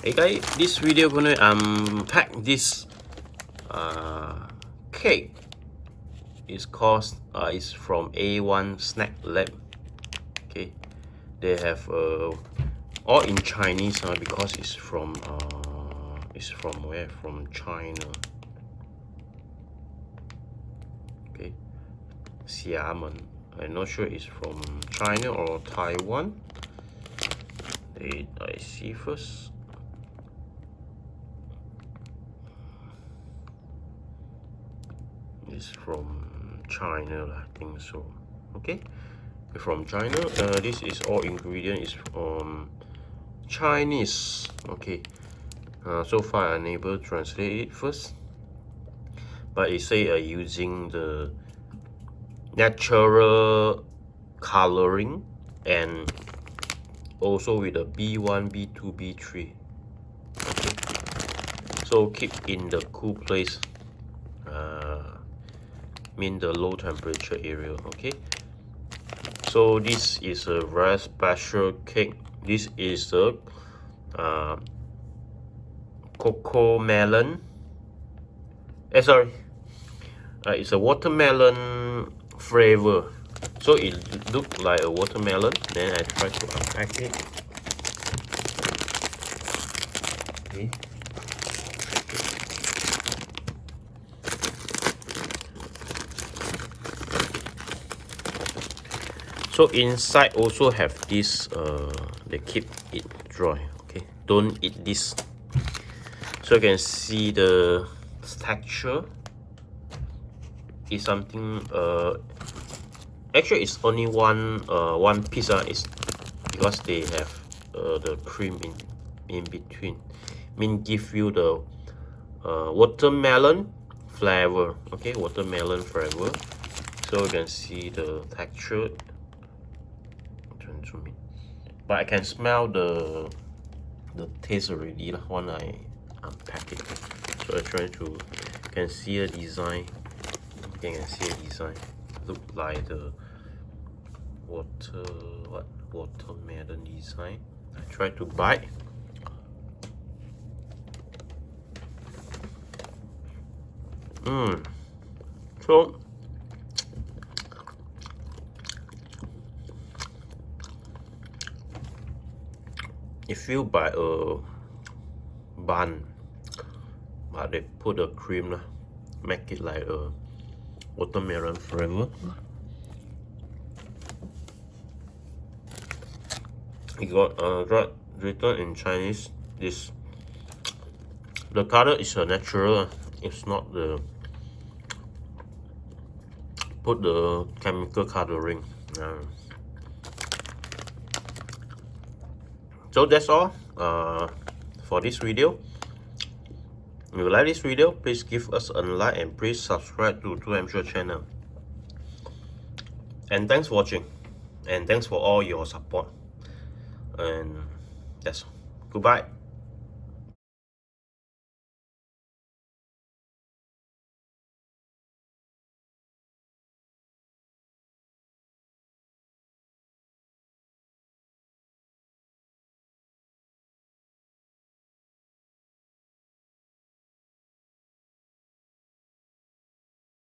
Hey guys, this video gonna unpack this cake. It's from A1 Snack Lab. Okay, they have all in Chinese because it's from where? From China. Okay, Xiamen. I'm not sure it's from China or Taiwan. I see first. It's from China, I think so. Okay, from China. This is all ingredient is from Chinese. Okay, so far I'm unable to translate it first, but it say using the natural coloring and also with the B1, B2, B3. Okay, so keep in the cool place. Mean the low temperature area. Okay, so this is a very special cake. This is a cocoa melon. It's a watermelon flavor. So it looks like a watermelon. Then I try to unpack it. Okay. So inside also have this they keep it dry. Okay, don't eat this. So you can see the texture is something actually it's only one piece. Is because they have the cream in between, mean give you the watermelon flavor. Okay, watermelon flavor. So you can see the texture. But I can smell the taste already when I unpack it. So I try to can see a design. You can see a design. Look like the watermelon design. I try to bite. So it feels by a bun, but they put the cream, make it like a watermelon flavor. It got written in Chinese. The color is a natural. It's not the put the chemical coloring. So that's all for this video. If you like this video, please give us a like and please subscribe to 2M channel. And thanks for watching, and thanks for all your support. And that's all. Goodbye.